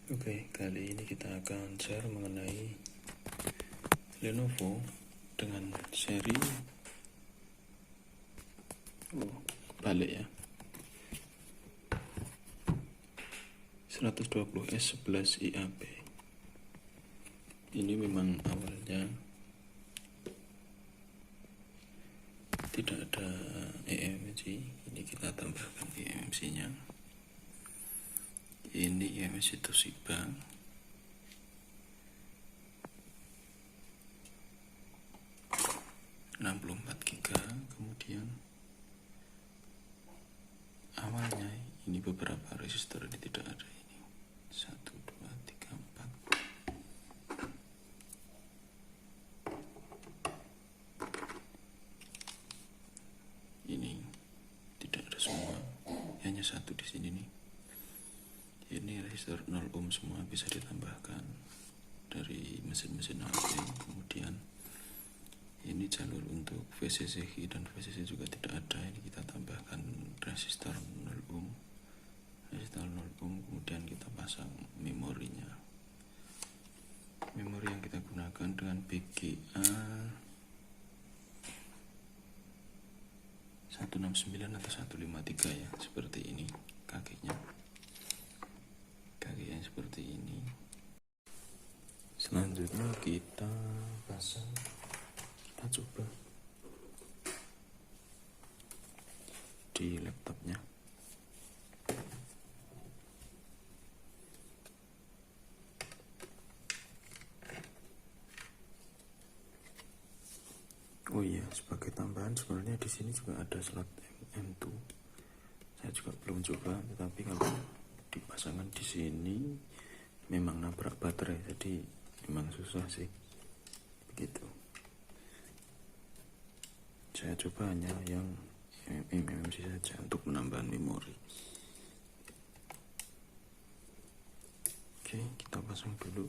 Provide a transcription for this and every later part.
Oke, kali ini kita akan share mengenai Lenovo dengan seri balik ya 120S11 IAP. Ini memang awalnya tidak ada eMMC, ini kita tambahkan eMMC nya. Ini eMMC Toshiba, GB, kemudian awalnya ini beberapa resistor ini tidak ada, ini 1, 2, 3, 4. Ini tidak ada semua, hanya satu di sini nih. Ini resistor 0 ohm semua, bisa ditambahkan dari mesin-mesin HP. Kemudian ini jalur untuk VCCI dan VCC juga tidak ada, ini kita tambahkan resistor 0 ohm, kemudian kita pasang memorinya. Memori yang kita gunakan dengan BGA 169 atau 153 ya, seperti ini kakinya seperti ini. Selanjutnya kita pasang, kita coba di laptopnya. Oh iya, sebagai tambahan sebenarnya di sini juga ada slot M2. Saya juga belum coba, tetapi kalau dipasangkan di sini memang nabrak baterai, jadi memang susah sih begitu. Saya coba hanya yang eMMC saja untuk menambah memori. Oke, kita pasang dulu.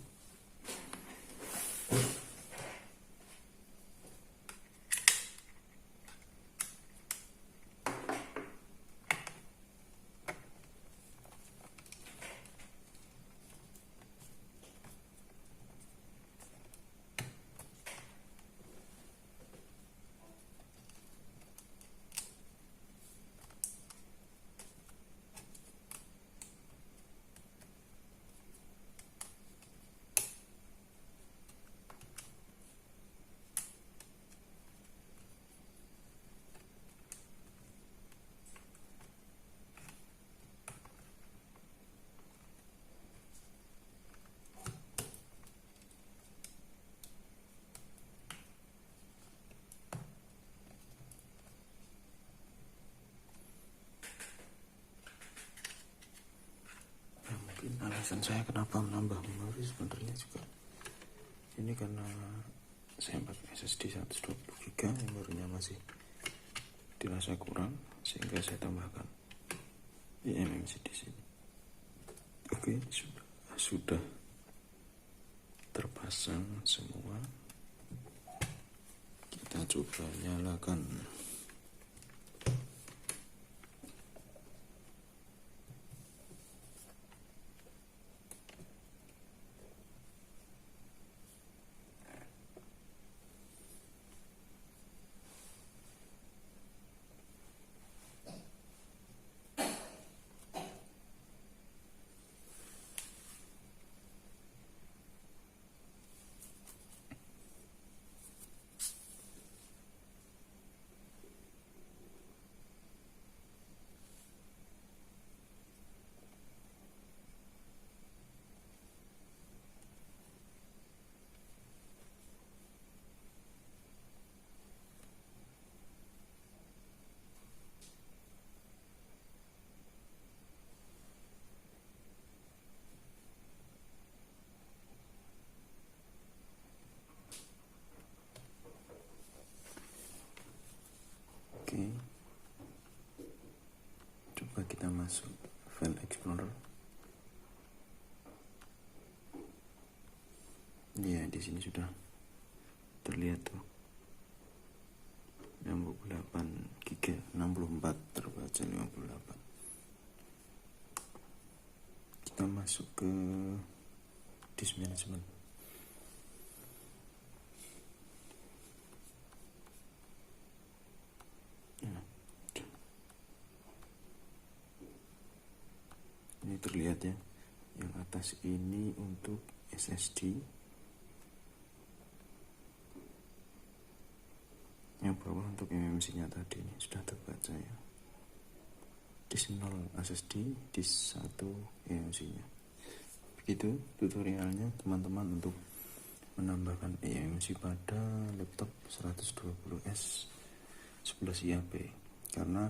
Alasan saya kenapa menambah memori sebenarnya juga ini karena saya pakai SSD 120 GB, memorinya masih dirasa kurang, sehingga saya tambahkan eMMC di sini. Oke, sudah terpasang semua. Kita coba nyalakan. Oke, coba kita masuk file explorer. Ya, di sini sudah terlihat tuh 68 GB, 64 terbaca 58. kita masuk ke disk management. Ini terlihat ya, yang atas ini untuk SSD, yang bawah untuk eMMC nya tadi ini sudah terbaca ya. Disk 0 SSD, disk 1 eMMC nya. Begitu tutorialnya teman-teman untuk menambahkan eMMC pada laptop 120S 11 IAP, karena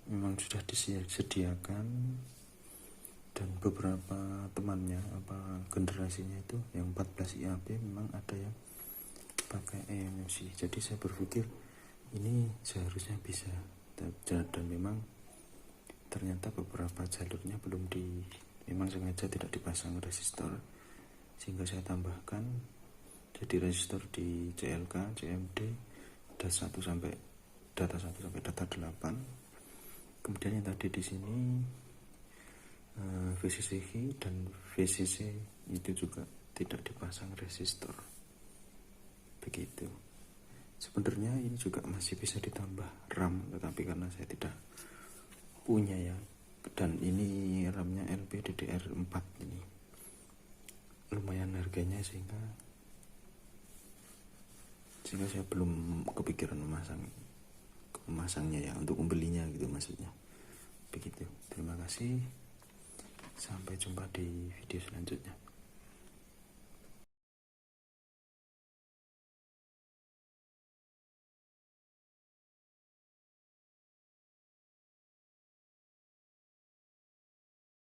memang sudah disediakan dan beberapa temannya generasinya itu yang 14 IAP memang ada yang pakai eMMC. Jadi saya berpikir ini seharusnya bisa, dan memang ternyata beberapa jalurnya memang sengaja tidak dipasang resistor, sehingga saya tambahkan jadi resistor di CLK, CMD, data 1 sampai data 8. Kemudian yang tadi di sini VCC dan VCC itu juga tidak dipasang resistor. Begitu. Sebenarnya ini juga masih bisa ditambah RAM, tetapi karena saya tidak punya ya, dan ini RAM-nya LPDDR4 ini lumayan harganya, sehingga saya belum kepikiran memasangnya ya, untuk membelinya gitu maksudnya. Begitu. Terima kasih. Sampai jumpa di video selanjutnya.